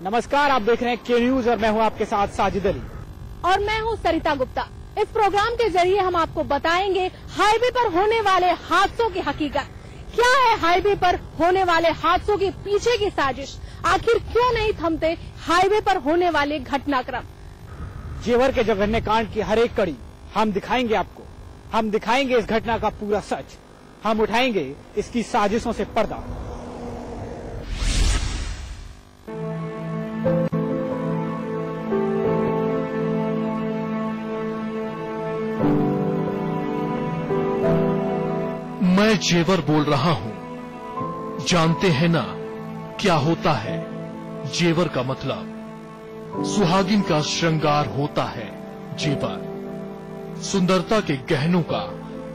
नमस्कार, आप देख रहे हैं के न्यूज और मैं हूं आपके साथ साजिद अली और मैं हूं सरिता गुप्ता। इस प्रोग्राम के जरिए हम आपको बताएंगे हाईवे पर होने वाले हादसों की हकीकत। क्या है हाईवे पर होने वाले हादसों के पीछे की साजिश? आखिर क्यों नहीं थमते हाईवे पर होने वाले घटनाक्रम? जेवर के जघन्य कांड की हर एक कड़ी हम दिखाएंगे आपको। हम दिखाएंगे इस घटना का पूरा सच। हम उठाएंगे इसकी साजिशों से पर्दा। मैं जेवर बोल रहा हूं। जानते हैं ना क्या होता है जेवर का मतलब? सुहागिन का श्रृंगार होता है जेवर। सुंदरता के गहनों का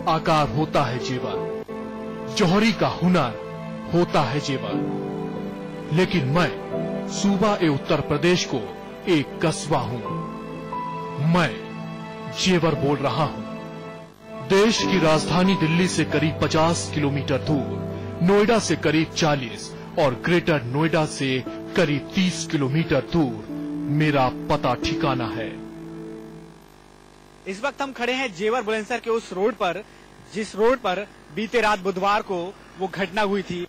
आकार होता है जेवर। जौहरी का हुनर होता है जेवर। लेकिन मैं सूबा ए उत्तर प्रदेश को एक कस्बा हूं। मैं जेवर बोल रहा हूं। देश की राजधानी दिल्ली से करीब 50 किलोमीटर दूर, नोएडा से करीब 40 और ग्रेटर नोएडा से करीब 30 किलोमीटर दूर मेरा पता ठिकाना है। इस वक्त हम खड़े हैं जेवर बुलंदशहर के उस रोड पर जिस रोड पर बीते रात बुधवार को वो घटना हुई थी।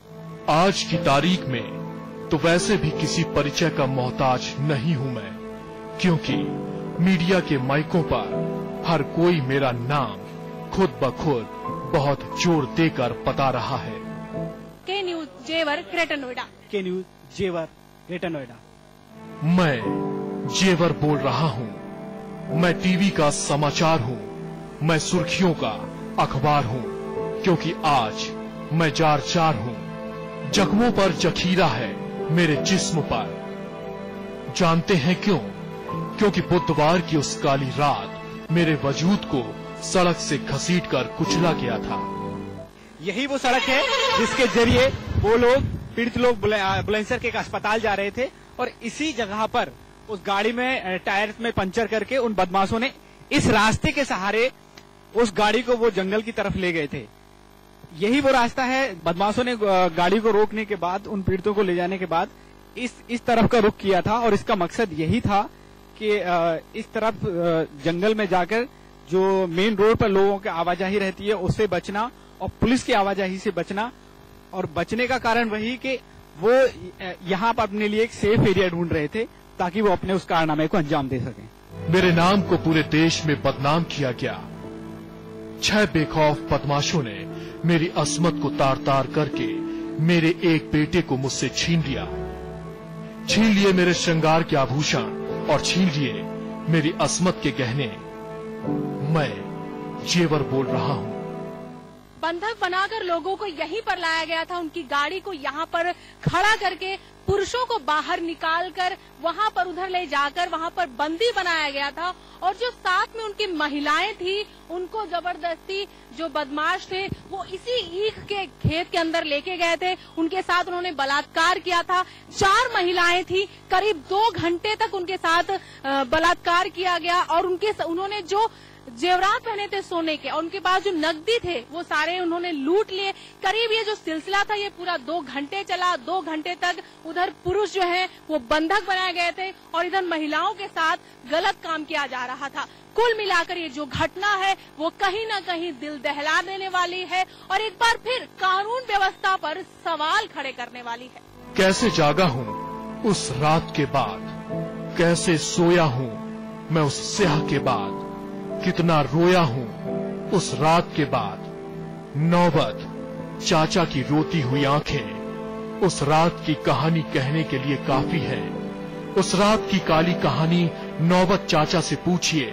आज की तारीख में तो वैसे भी किसी परिचय का मोहताज नहीं हूं मैं, क्योंकि मीडिया के माइकों पर हर कोई मेरा नाम खुद ब खुद बहुत जोर देकर बता रहा है। के न्यूज जेवर ग्रेटर नोएडा। के न्यूज जेवर ग्रेटर नोएडा। मैं जेवर बोल रहा हूं। मैं टीवी का समाचार हूं। मैं सुर्खियों का अखबार हूं, क्योंकि आज मैं जार जार हूं। जख्मों पर जखीरा है मेरे जिस्म पर। जानते हैं क्यों? क्योंकि बुधवार की उस काली रात मेरे वजूद को सड़क से घसीटकर कुचला गया था। यही वो सड़क है जिसके जरिए वो लोग पीड़ित लोग बुलंदशहर के एक अस्पताल जा रहे थे और इसी जगह पर उस गाड़ी में टायर में पंचर करके उन बदमाशों ने इस रास्ते के सहारे उस गाड़ी को वो जंगल की तरफ ले गए थे। यही वो रास्ता है। बदमाशों ने गाड़ी को रोकने के बाद, उन पीड़ितों को ले जाने के बाद इस तरफ का रुख किया था और इसका मकसद यही था कि इस तरफ जंगल में जाकर जो मेन रोड पर लोगों की आवाजाही रहती है उससे बचना और पुलिस की आवाजाही से बचना। और बचने का कारण वही कि वो यहाँ पर अपने लिए एक सेफ एरिया ढूंढ रहे थे ताकि वो अपने उस कारनामे को अंजाम दे सकें। मेरे नाम को पूरे देश में बदनाम किया गया। 6 बेखौफ बदमाशों ने मेरी अस्मत को तार तार करके मेरे एक बेटे को मुझसे छीन लिया। छीन लिए मेरे श्रृंगार के आभूषण और छीन लिए मेरी अस्मत के गहने। मैं जेवर बोल रहा हूं। बंधक बनाकर लोगों को यहीं पर लाया गया था। उनकी गाड़ी को यहाँ पर खड़ा करके पुरुषों को बाहर निकालकर वहाँ पर उधर ले जाकर वहाँ पर बंदी बनाया गया था। और जो साथ में उनकी महिलाएं थी उनको जबरदस्ती जो बदमाश थे वो इसी ईख के खेत के अंदर लेके गए थे। उनके साथ उन्होंने बलात्कार किया था। 4 महिलाएं थी। करीब 2 घंटे तक उनके साथ बलात्कार किया गया और उन्होंने जो जेवरात पहने थे सोने के और उनके पास जो नकदी थे वो सारे उन्होंने लूट लिए। करीब ये जो सिलसिला था ये पूरा 2 घंटे चला। 2 घंटे तक उधर पुरुष जो है वो बंधक बनाए गए थे और इधर महिलाओं के साथ गलत काम किया जा रहा था। कुल मिलाकर ये जो घटना है वो कहीं न कहीं दिल दहला देने वाली है और एक बार फिर कानून व्यवस्था पर सवाल खड़े करने वाली है। कैसे जागा हूँ उस रात के बाद, कैसे सोया हूँ मैं उस स्याह के बाद, कितना रोया हूँ उस रात के बाद। नौबत चाचा की रोती हुई आंखें उस रात की कहानी कहने के लिए काफी है। उस रात की काली कहानी नौबत चाचा से पूछिए।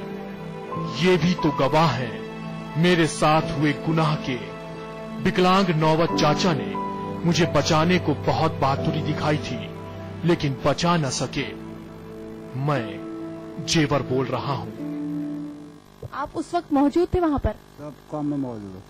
ये भी तो गवाह हैं मेरे साथ हुए गुनाह के। विकलांग नौबत चाचा ने मुझे बचाने को बहुत बहादुरी दिखाई थी, लेकिन बचा न सके। मैं जेवर बोल रहा हूँ। आप उस वक्त मौजूद थे वहाँ पर? सब काम में मौजूद है।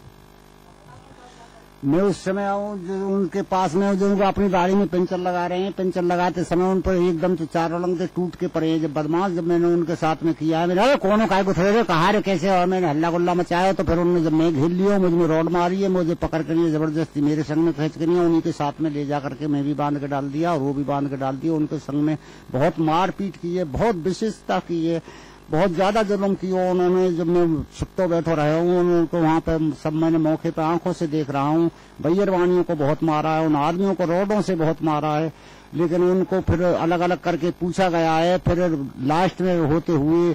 मैं उस समय आऊँ जो उनके पास में जो अपनी गाड़ी में पंचर लगा रहे हैं, पंचर लगाते समय उन पर एकदम से चारों लंगते टूट के पड़े हैं। जब बदमाश जब मैंने उनके साथ में किया है, मैंने कौन काय को थे कहा रे कैसे, और मैंने हल्ला गुल्ला मचाया। तो फिर उन्होंने जब मैं घेर लिया, मुझ में रोड मारी है, मुझे पकड़ कर जबरदस्ती मेरे संग में खींच कर उन्हीं के साथ में ले जा करके मैं भी बांध के डाल दिया और वो भी बांध के डाल दिया। उनके संग में बहुत मारपीट की है, बहुत विशेषता की है, बहुत ज्यादा जुल्म किया उन्होंने। जब मैं छुट्टो बैठो रहा हूँ उनको वहाँ पे सब मैंने मौके पे आंखों से देख रहा हूँ। बैरवानियों को बहुत मारा है, उन आदमियों को रोडों से बहुत मारा है, लेकिन उनको फिर अलग अलग करके पूछा गया है। फिर लास्ट में होते हुए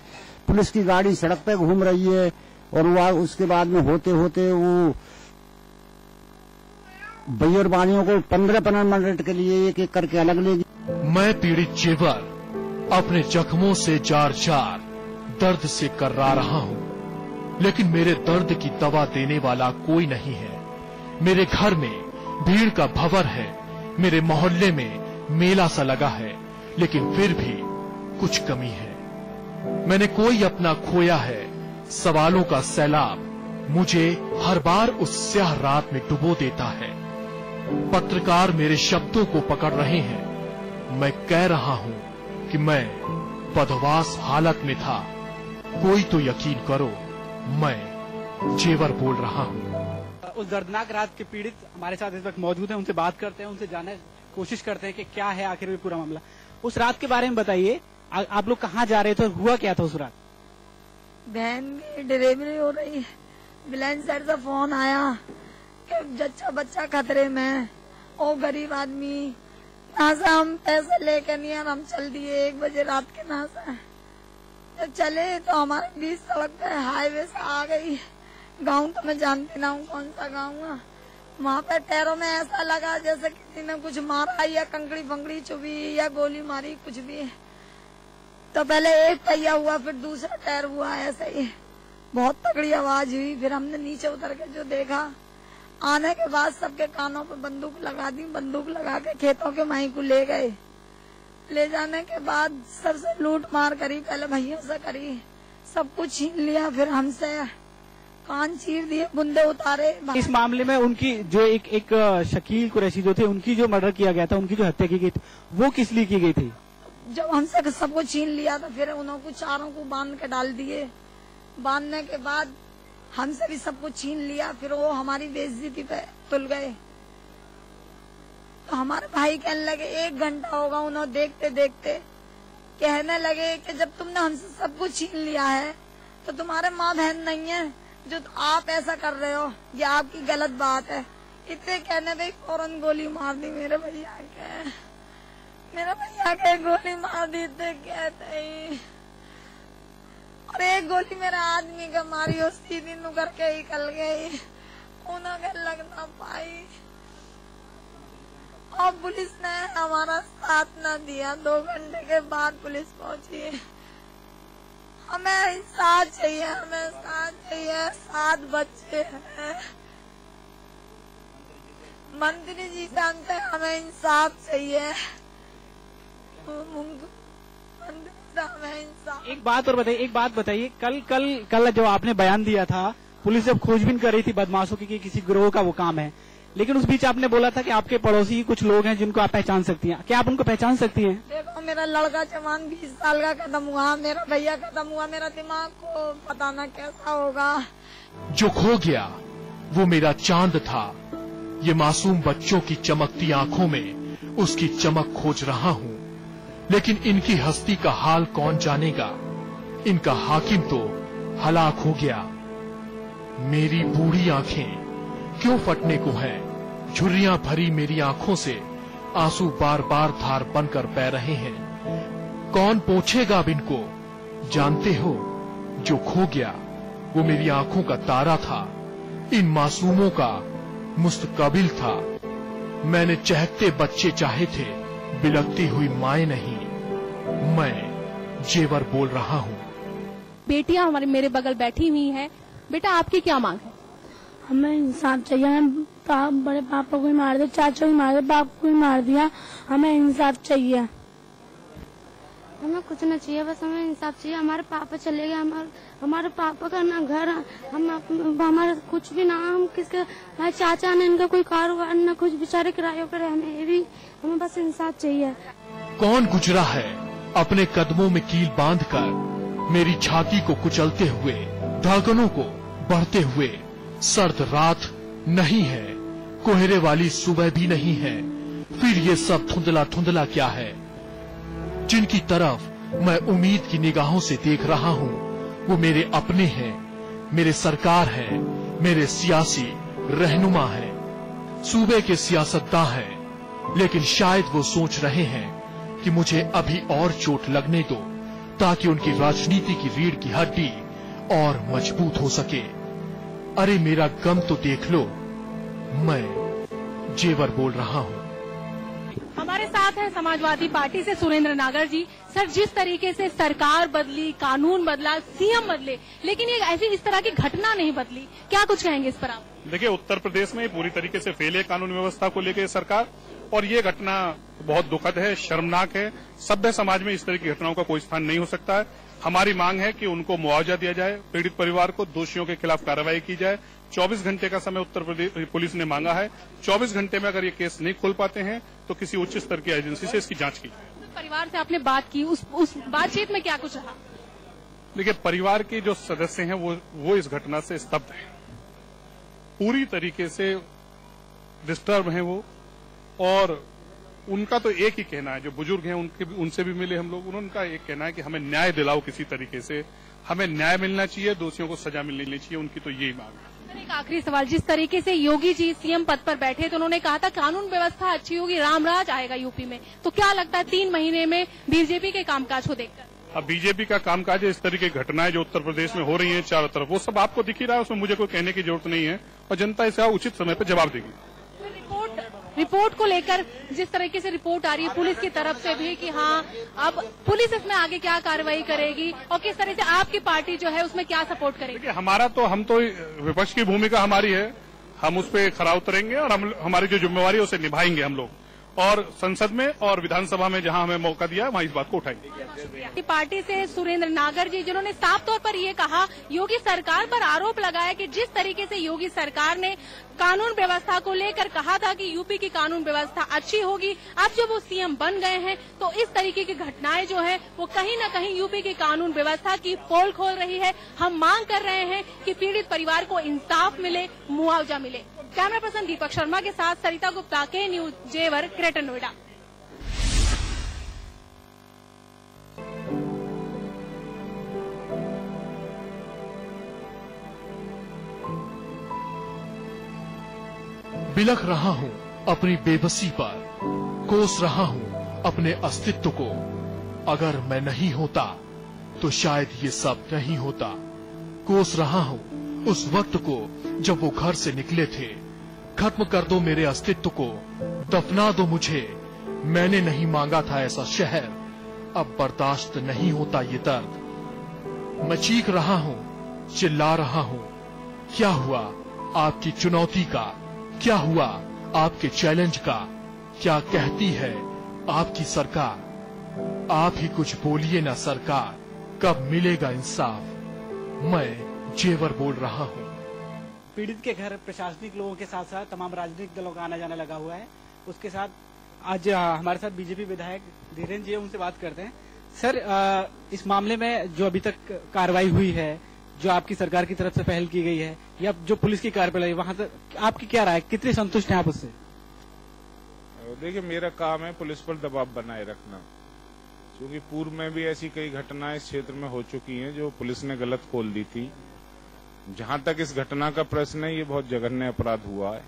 पुलिस की गाड़ी सड़क पे घूम रही है और वह उसके बाद में होते होते वो बैरवानियों को 15-15 मिनट के लिए एक एक करके अलग ले गई। मैं पीड़ित जेवर अपने जख्मों से जार जार दर्द से कर्रा रहा हूँ, लेकिन मेरे दर्द की दवा देने वाला कोई नहीं है। मेरे घर में भीड़ का भंवर है, मेरे मोहल्ले में मेला सा लगा है, लेकिन फिर भी कुछ कमी है। मैंने कोई अपना खोया है। सवालों का सैलाब मुझे हर बार उस स्याह रात में डुबो देता है। पत्रकार मेरे शब्दों को पकड़ रहे हैं। मैं कह रहा हूँ कि मैं बदहवास हालत में था। कोई तो यकीन करो, मैं जेवर बोल रहा हूँ। उस दर्दनाक रात के पीड़ित हमारे साथ इस वक्त मौजूद हैं, उनसे बात करते हैं, उनसे जानने की कोशिश करते हैं कि क्या है आखिर में पूरा मामला। उस रात के बारे में बताइए, आप लोग कहाँ जा रहे थे और हुआ क्या था उस रात? बहन की डिलीवरी हो रही है, बिलेंसर से फोन आया कि जच्चा बच्चा खतरे में, ओ गरीब आदमी यहाँ से हम पैसे लेके नहीं और हम चल दिए 1 बजे रात के। यहाँ से जब चले तो हमारे बीच सड़क पे हाईवे से आ गई। गांव तो मैं जानती ना हूँ कौन सा गांव है। वहाँ पे पैरों में ऐसा लगा जैसे किसी ने कुछ मारा या कंकड़ी फंकड़ी चुभी या गोली मारी, कुछ भी। तो पहले एक पहिया हुआ, फिर दूसरा टायर हुआ, ऐसे ही बहुत तगड़ी आवाज हुई। फिर हमने नीचे उतर के जो देखा, आने के बाद सबके कानों पे बंदूक लगा दी। बंदूक लगा के खेतों के माई को ले गए। ले जाने के बाद सबसे लूट मार करी, पहले भैया से करी, सब कुछ छीन लिया। फिर हमसे कान चीर दिए, बुंदे उतारे। इस मामले में उनकी जो एक शकील कुरैशी जो थे, उनकी जो मर्डर किया गया था, उनकी जो हत्या की गई थी, वो किस लिए की गई थी? जब हमसे सब कुछ छीन लिया था, फिर उन्होंने चारों को बांध के डाल दिए। बांधने के बाद हमसे भी सब कुछ छीन लिया। फिर वो हमारी बेइज्जती पे तुल गए। तो हमारे भाई कहने लगे 1 घंटा होगा, उन्होंने देखते देखते कहने लगे कि जब तुमने हमसे सब कुछ छीन लिया है तो तुम्हारे माँ बहन नहीं है, जो आप ऐसा कर रहे हो, ये आपकी गलत बात है। इतने कहने पे फौरन गोली मार दी मेरे भैया के गोली मार दी थे कहते ही। और एक गोली मेरे आदमी का मारी, वो सीधी नुकर के निकल गई, उन्होंने लग ना पाई। और पुलिस ने हमारा साथ न दिया। 2 घंटे के बाद पुलिस पहुंची। हमें इंसाफ चाहिए, हमें इंसाफ चाहिए। 7 बच्चे हैं। मंत्री जी जानते हैं हमें इंसाफ चाहिए। एक बात बताइए, कल जो आपने बयान दिया था, पुलिस जब खोजबीन कर रही थी बदमाशों की कि किसी गिरोह का वो काम है, लेकिन उस बीच आपने बोला था कि आपके पड़ोसी ही कुछ लोग हैं जिनको आप पहचान सकती हैं। क्या आप उनको पहचान सकती हैं? देखो, मेरा लड़का जवान 20 साल का खत्म हुआ, मेरा भैया खत्म हुआ, मेरा दिमाग को पता ना कैसा होगा। जो खो गया वो मेरा चांद था। ये मासूम बच्चों की चमकती आंखों में उसकी चमक खोज रहा हूँ, लेकिन इनकी हस्ती का हाल कौन जानेगा। इनका हाकिम तो हलाक हो गया। मेरी बूढ़ी आंखें क्यों फटने को हैं? झुर्रियां भरी मेरी आंखों से आंसू बार बार धार बनकर बह रहे हैं। कौन पूछेगा अब इनको? जानते हो, जो खो गया वो मेरी आंखों का तारा था, इन मासूमों का मुस्तकबिल था। मैंने चहकते बच्चे चाहे थे, बिलकती हुई माए नहीं। मैं जेवर बोल रहा हूँ। बेटियां हमारे मेरे बगल बैठी हुई हैं। बेटा, आपकी क्या मांग है? हमें इंसाफ चाहिए। हमें बड़े पापा को ही मार दिया, चाचा को ही मार दिया, बाप को ही मार दिया। हमें इंसाफ चाहिए। हमें कुछ नहीं चाहिए, बस हमें इंसाफ चाहिए। हमारे पापा चले गए, हमारे पापा का ना घर, हमारा कुछ भी ना, हम किसके चाचा ने इनका कोई कारोबार न कुछ, बेचारे किरायों पर रहने, ये भी हमें बस इंसाफ चाहिए। कौन गुजरा है अपने कदमों में कील बांधकर मेरी छाती को कुचलते हुए, धड़कनों को बढ़ते हुए। सर्द रात नहीं है, कोहरे वाली सुबह भी नहीं है, फिर ये सब धुंधला धुंधला क्या है? जिनकी तरफ मैं उम्मीद की निगाहों से देख रहा हूँ वो मेरे अपने हैं, मेरे सरकार है, मेरे सियासी रहनुमा है, सूबे के सियासतदान हैं। लेकिन शायद वो सोच रहे हैं कि मुझे अभी और चोट लगने दो ताकि उनकी राजनीति की रीढ़ की हड्डी और मजबूत हो सके। अरे मेरा गम तो देख लो, मैं जेवर बोल रहा हूँ। हमारे साथ हैं समाजवादी पार्टी से सुरेंद्र नागर जी। सर, जिस तरीके से सरकार बदली, कानून बदला, सीएम बदले, लेकिन ये ऐसी इस तरह की घटना नहीं बदली, क्या कुछ कहेंगे इस पर आप? देखिए, उत्तर प्रदेश में पूरी तरीके से फेल है कानून व्यवस्था को लेकर सरकार, और ये घटना बहुत दुखद है, शर्मनाक है। सभ्य समाज में इस तरह की घटनाओं का कोई स्थान नहीं हो सकता है। हमारी मांग है कि उनको मुआवजा दिया जाए, पीड़ित परिवार को, दोषियों के खिलाफ कार्रवाई की जाए। 24 घंटे का समय उत्तर प्रदेश पुलिस ने मांगा है। 24 घंटे में अगर ये केस नहीं खोल पाते हैं तो किसी उच्च स्तर की एजेंसी से इसकी जांच की जाए। परिवार से आपने बात की, उस बातचीत में क्या कुछ रहा? देखिए, परिवार के जो सदस्य हैं वो इस घटना से स्तब्ध हैं, पूरी तरीके से डिस्टर्ब हैं वो। और उनका तो एक ही कहना है, जो बुजुर्ग हैं उनसे भी मिले हम लोग, उनका एक कहना है कि हमें न्याय दिलाओ, किसी तरीके से हमें न्याय मिलना चाहिए, दोषियों को सजा मिलनी चाहिए। उनकी तो यही मांग है। एक आखिरी सवाल, जिस तरीके से योगी जी सीएम पद पर बैठे तो उन्होंने कहा था कानून व्यवस्था अच्छी होगी, रामराज आएगा यूपी में, तो क्या लगता है 3 महीने में बीजेपी के कामकाज को देखकर? अब बीजेपी का कामकाज, इस तरह की घटनाएं जो उत्तर प्रदेश में हो रही हैं चारों तरफ, वो सब आपको दिख ही रहा है, उसमें मुझे कोई कहने की जरूरत नहीं है, और जनता इसका उचित समय पर जवाब देगी। रिपोर्ट को लेकर जिस तरीके से रिपोर्ट आ रही है पुलिस की तरफ से भी कि हाँ, अब पुलिस इसमें आगे क्या कार्रवाई करेगी और किस तरह से आपकी पार्टी जो है उसमें क्या सपोर्ट करेगी? हम तो विपक्ष की भूमिका हमारी है, हम उस पर खरा उतरेंगे और हमारी जो जिम्मेवारी है उसे निभाएंगे हम लोग, और संसद में और विधानसभा में जहां हमें मौका दिया वहां इस बात को उठाएंगे। पार्टी से सुरेंद्र नागर जी, जिन्होंने साफ तौर पर ये कहा, योगी सरकार पर आरोप लगाया कि जिस तरीके से योगी सरकार ने कानून व्यवस्था को लेकर कहा था कि यूपी की कानून व्यवस्था अच्छी होगी, अब जब वो सीएम बन गए हैं तो इस तरीके की घटनाएं जो है वो कहीं न कहीं यूपी की कानून व्यवस्था की पोल खोल रही है। हम मांग कर रहे हैं कि पीड़ित परिवार को इंसाफ मिले, मुआवजा मिले। कैमरा पर्सन दीपक शर्मा के साथ सरिता गुप्ता, के न्यूज, जेवर, ग्रेटर नोएडा। बिलख रहा हूँ अपनी बेबसी पर, कोस रहा हूँ अपने अस्तित्व को। अगर मैं नहीं होता तो शायद ये सब नहीं होता। कोस रहा हूँ उस वक्त को जब वो घर से निकले थे। खत्म कर दो मेरे अस्तित्व को, दफना दो मुझे, मैंने नहीं मांगा था ऐसा शहर। अब बर्दाश्त नहीं होता ये दर्द। मैं चीख रहा हूँ, चिल्ला रहा हूँ। क्या हुआ आपकी चुनौती का? क्या हुआ आपके चैलेंज का? क्या कहती है आपकी सरकार? आप ही कुछ बोलिए ना सरकार, कब मिलेगा इंसाफ? मैं जेवर बोल रहा हूँ। पीड़ित के घर प्रशासनिक लोगों के साथ साथ तमाम राजनीतिक दलों का आना जाना लगा हुआ है। उसके साथ आज हमारे साथ बीजेपी विधायक धीरेन्द्र जी, उनसे बात करते हैं। सर, इस मामले में जो अभी तक कार्रवाई हुई है, जो आपकी सरकार की तरफ से पहल की गई है, या जो पुलिस की कार्रवाई, वहां तक आपकी क्या राय, कितने संतुष्ट हैं आप उससे? देखिए, मेरा काम है पुलिस पर दबाव बनाए रखना, क्योंकि पूर्व में भी ऐसी कई घटनाएं इस क्षेत्र में हो चुकी हैं जो पुलिस ने गलत खोल दी थी। जहां तक इस घटना का प्रश्न है, ये बहुत जघन्य अपराध हुआ है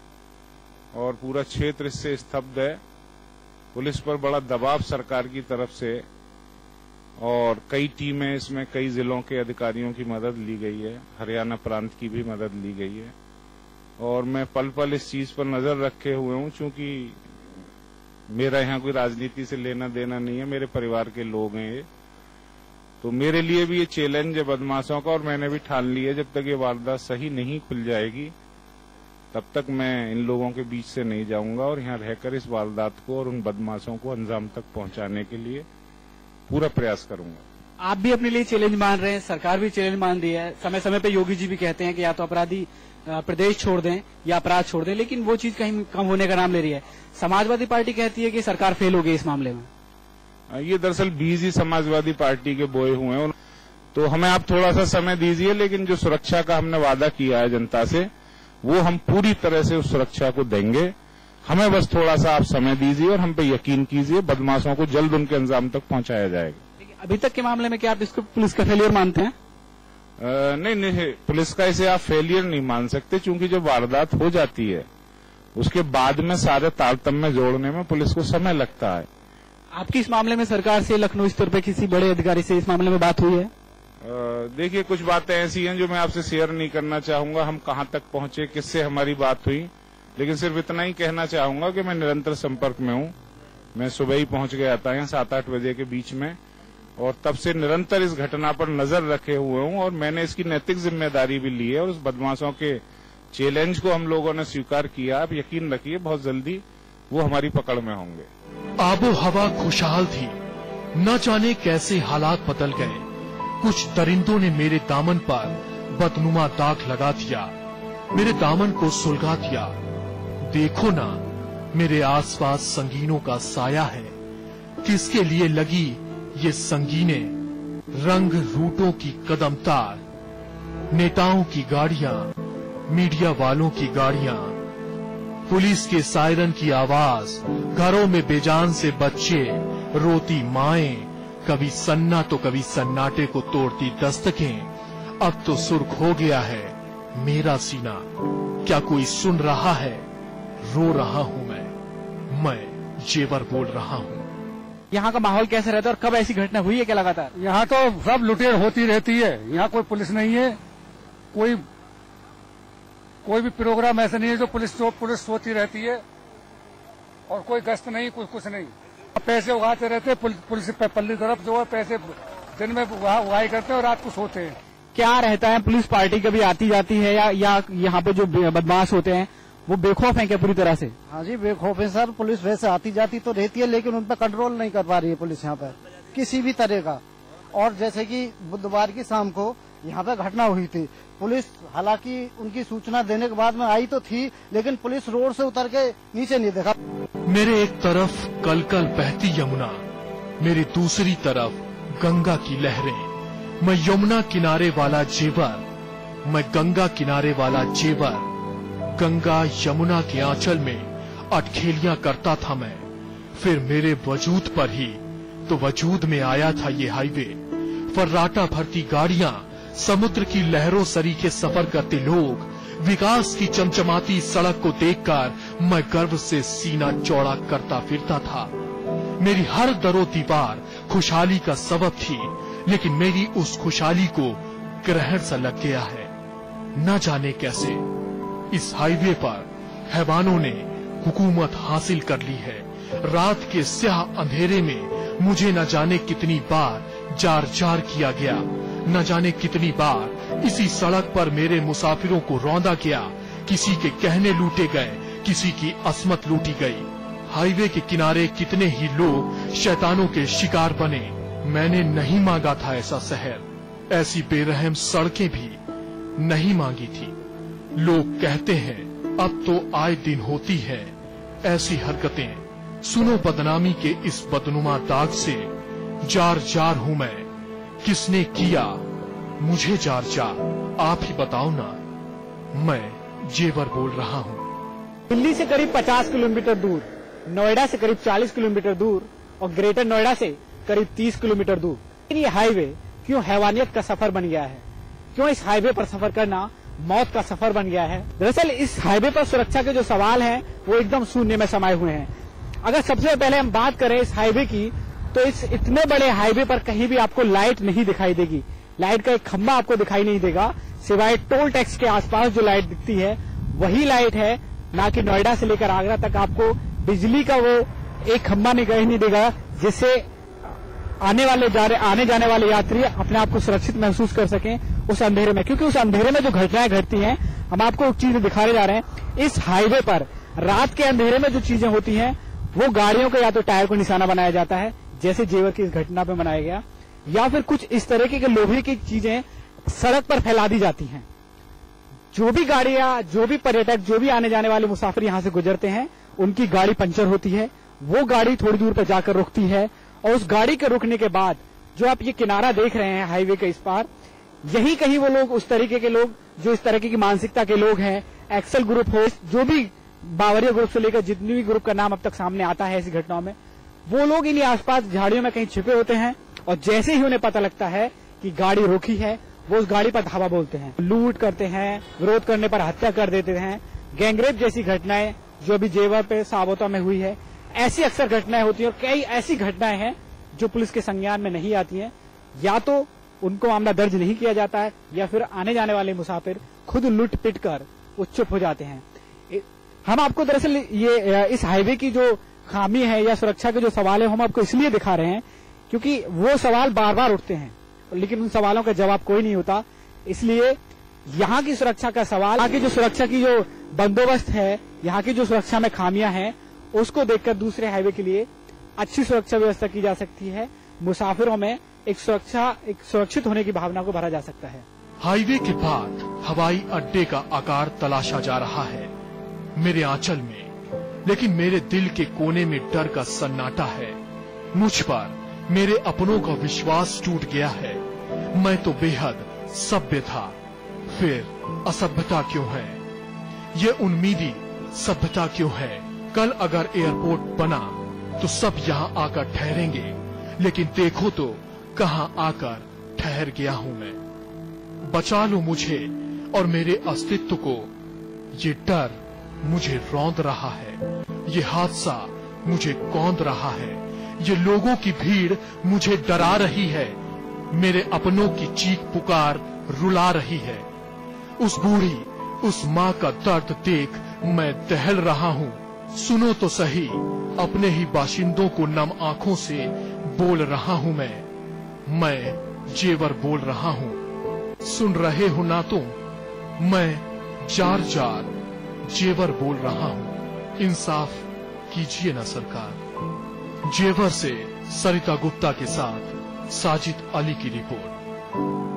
और पूरा क्षेत्र इससे स्तब्ध है। पुलिस पर बड़ा दबाव सरकार की तरफ से, और कई टीमें, इसमें कई जिलों के अधिकारियों की मदद ली गई है, हरियाणा प्रांत की भी मदद ली गई है, और मैं पल पल इस चीज पर नजर रखे हुए हूं। चूंकि मेरा यहाँ कोई राजनीति से लेना देना नहीं है, मेरे परिवार के लोग हैं ये, तो मेरे लिए भी ये चैलेंज है बदमाशों का, और मैंने भी ठान लिया जब तक ये वारदात सही नहीं खुल जाएगी तब तक मैं इन लोगों के बीच से नहीं जाऊंगा, और यहाँ रहकर इस वारदात को और उन बदमाशों को अंजाम तक पहुंचाने के लिए पूरा प्रयास करूंगा। आप भी अपने लिए चैलेंज मान रहे हैं, सरकार भी चैलेंज मान रही है। समय समय पे योगी जी भी कहते हैं कि या तो अपराधी प्रदेश छोड़ दें या अपराध छोड़ दें, लेकिन वो चीज कहीं कम होने का नाम ले रही है। समाजवादी पार्टी कहती है कि सरकार फेल हो गई इस मामले में। ये दरअसल बीज ही समाजवादी पार्टी के बोए हुए हैं, तो हमें आप थोड़ा सा समय दीजिए, लेकिन जो सुरक्षा का हमने वादा किया है जनता से, वो हम पूरी तरह से उस सुरक्षा को देंगे। हमें बस थोड़ा सा आप समय दीजिए और हम पे यकीन कीजिए, बदमाशों को जल्द उनके अंजाम तक पहुंचाया जाएगा। अभी तक के मामले में क्या आप इसको पुलिस का फेलियर मानते हैं? नहीं, पुलिस का इसे आप फेलियर नहीं मान सकते, क्योंकि जब वारदात हो जाती है उसके बाद में सारे तारतम्य जोड़ने में पुलिस को समय लगता है। आपकी इस मामले में सरकार से लखनऊ स्तर पर किसी बड़े अधिकारी से इस मामले में बात हुई है? देखिए, कुछ बातें ऐसी हैं जो मैं आपसे शेयर नहीं करना चाहूंगा, हम कहां तक पहुंचे, किससे हमारी बात हुई, लेकिन सिर्फ इतना ही कहना चाहूंगा कि मैं निरंतर संपर्क में हूं। मैं सुबह ही पहुंच गया था यहाँ 7-8 बजे के बीच में, और तब से निरंतर इस घटना पर नजर रखे हुए हूं, और मैंने इसकी नैतिक जिम्मेदारी भी ली है, और उस बदमाशों के चैलेंज को हम लोगों ने स्वीकार किया। आप यकीन रखिए, बहुत जल्दी वो हमारी पकड़ में होंगे। आबो हवा खुशहाल थी, न जाने कैसे हालात बदल गए। कुछ दरिंदों ने मेरे दामन पर बदनुमा दाग लगा दिया, मेरे दामन को सुलगा दिया। देखो ना, मेरे आसपास संगीनों का साया है। किसके लिए लगी ये संगीने? रंग रूटों की कदम तार, नेताओं की गाड़ियां, मीडिया वालों की गाड़ियां, पुलिस के सायरन की आवाज, घरों में बेजान से बच्चे, रोती माएं, कभी सन्ना तो कभी सन्नाटे को तोड़ती दस्तकें। अब तो सुर्ख हो गया है मेरा सीना, क्या कोई सुन रहा है? रो रहा हूं मैं जेवर बोल रहा हूं। यहाँ का माहौल कैसा रहता है और कब ऐसी घटना हुई है क्या लगातार? यहाँ तो सब लुटेर होती रहती है, यहाँ कोई पुलिस नहीं है, कोई भी प्रोग्राम ऐसा नहीं है जो पुलिस होती रहती है, और कोई गश्त नहीं, कुछ नहीं। पैसे उगाते रहते, पुलिस पल्ली तरफ जो है पैसे दिन में उगाई करते हैं और रात को सोते हैं। क्या रहता है, पुलिस पार्टी कभी आती जाती है या यहाँ पे जो बदमाश होते हैं वो बेखौफ है क्या पूरी तरह से? हाँ जी, बेखौफ है सर। पुलिस वैसे आती जाती तो रहती है, लेकिन उन पर कंट्रोल नहीं कर पा रही है पुलिस यहाँ पर किसी भी तरह का। और जैसे कि बुधवार की शाम को यहाँ पे घटना हुई थी, पुलिस हालांकि उनकी सूचना देने के बाद में आई तो थी, लेकिन पुलिस रोड से उतर के नीचे नहीं देखा। मेरे एक तरफ कलकल बहती यमुना, मेरी दूसरी तरफ गंगा की लहरें। मैं यमुना किनारे वाला जेवर, मैं गंगा किनारे वाला जेवर। गंगा यमुना के आंचल में अटखेलियां करता था मैं। फिर मेरे वजूद पर ही तो वजूद में आया था ये हाईवे। फर्राटा भरती गाड़ियां, समुद्र की लहरों सरीखे सफर करते लोग, विकास की चमचमाती सड़क को देखकर मैं गर्व से सीना चौड़ा करता फिरता था। मेरी हर दरो दीवार खुशहाली का सबब थी, लेकिन मेरी उस खुशहाली को ग्रहण सा लग गया है। न जाने कैसे इस हाईवे पर हैवानों ने हुकूमत हासिल कर ली है। रात के स्याह अंधेरे में मुझे न जाने कितनी बार जार जार किया गया, न जाने कितनी बार इसी सड़क पर मेरे मुसाफिरों को रौंदा गया। किसी के गहने लूटे गए, किसी की अस्मत लूटी गई। हाईवे के किनारे कितने ही लोग शैतानों के शिकार बने। मैंने नहीं मांगा था ऐसा शहर, ऐसी बेरहम सड़कें भी नहीं मांगी थी। लोग कहते हैं अब तो आए दिन होती है ऐसी हरकतें। सुनो, बदनामी के इस बदनुमा दाग से जार जार हूं मैं। किसने किया मुझे जार जार, आप ही बताओ ना। मैं जेवर बोल रहा हूं। दिल्ली से करीब 50 किलोमीटर दूर, नोएडा से करीब 40 किलोमीटर दूर और ग्रेटर नोएडा से करीब 30 किलोमीटर दूर। ये हाईवे क्यों हैवानियत का सफर बन गया है? क्यों इस हाईवे पर सफर करना मौत का सफर बन गया है? दरअसल इस हाईवे पर सुरक्षा के जो सवाल हैं वो एकदम शून्य में समाये हुए हैं। अगर सबसे पहले हम बात करें इस हाईवे की, तो इस इतने बड़े हाईवे पर कहीं भी आपको लाइट नहीं दिखाई देगी। लाइट का एक खंबा आपको दिखाई नहीं देगा, सिवाय टोल टैक्स के आसपास जो लाइट दिखती है वही लाइट है। ना कि नोएडा से लेकर आगरा तक आपको बिजली का वो एक खंबा नहीं देगा, जिससे आने जाने वाले यात्री अपने आप को सुरक्षित महसूस कर सकें उस अंधेरे में। क्योंकि उस अंधेरे में जो घटनाएं घटती हैं, हम आपको एक चीज दिखाने जा रहे हैं। इस हाईवे पर रात के अंधेरे में जो चीजें होती हैं, वो गाड़ियों के या तो टायर को निशाना बनाया जाता है, जैसे जेवर की इस घटना पे मनाया गया, या फिर कुछ इस तरह के लोहे की चीजें सड़क पर फैला दी जाती हैं। जो भी गाड़ियां, जो भी पर्यटक, जो भी आने जाने वाले मुसाफिर यहां से गुजरते हैं, उनकी गाड़ी पंचर होती है, वो गाड़ी थोड़ी दूर पर जाकर रुकती है, और उस गाड़ी के रुकने के बाद जो आप ये किनारा देख रहे हैं हाईवे के इस पार, यही कहीं वो लोग, उस तरीके के लोग जो इस तरह की मानसिकता के लोग हैं, एक्सेल ग्रुप हो, जो भी बावरिया ग्रुप से लेकर जितनी भी ग्रुप का नाम अब तक सामने आता है ऐसी घटनाओं में, वो लोग इन्हीं आसपास झाड़ियों में कहीं छिपे होते हैं, और जैसे ही उन्हें पता लगता है कि गाड़ी रोकी है, वो उस गाड़ी पर धावा बोलते हैं, लूट करते हैं, विरोध करने पर हत्या कर देते हैं। गैंगरेप जैसी घटनाएं जो अभी जेवर पे साबोता में हुई है, ऐसी अक्सर घटनाएं होती हैं, और कई ऐसी घटनाएं हैं जो पुलिस के संज्ञान में नहीं आती हैं। या तो उनको मामला दर्ज नहीं किया जाता है, या फिर आने जाने वाले मुसाफिर खुद लुट पिट कर वो चुप हो जाते हैं। हम आपको दरअसल ये इस हाईवे की जो खामी है या सुरक्षा के जो सवाल है, हम आपको इसलिए दिखा रहे हैं क्योंकि वो सवाल बार बार उठते हैं, लेकिन उन सवालों का जवाब कोई नहीं होता। इसलिए यहाँ की सुरक्षा का सवाल, यहाँ की जो सुरक्षा की जो बंदोबस्त है, यहाँ की जो सुरक्षा में खामियां हैं, उसको देखकर दूसरे हाईवे के लिए अच्छी सुरक्षा व्यवस्था की जा सकती है। मुसाफिरों में एक सुरक्षित होने की भावना को भरा जा सकता है। हाईवे के बाद हवाई अड्डे का आकार तलाशा जा रहा है मेरे आंचल में, लेकिन मेरे दिल के कोने में डर का सन्नाटा है। मुझ पर मेरे अपनों का विश्वास टूट गया है। मैं तो बेहद सभ्य था, फिर असभ्यता क्यों है? ये उम्मीदी सभ्यता क्यों है? कल अगर एयरपोर्ट बना तो सब यहाँ आकर ठहरेंगे, लेकिन देखो तो कहाँ आकर ठहर गया हूँ मैं। बचा लो मुझे और मेरे अस्तित्व को। ये डर मुझे रौंद रहा है, ये हादसा मुझे कौंध रहा है, ये लोगों की भीड़ मुझे डरा रही है, मेरे अपनों की चीख पुकार रुला रही है। उस बूढ़ी, उस माँ का दर्द देख मैं दहल रहा हूँ। सुनो तो सही, अपने ही बाशिंदों को नम आंखों से बोल रहा हूँ मैं जेवर बोल रहा हूँ। सुन रहे हो ना तुम? मैं जार जार जेवर बोल रहा हूँ। इंसाफ कीजिए ना सरकार। जेवर से सरिता गुप्ता के साथ साजिद अली की रिपोर्ट।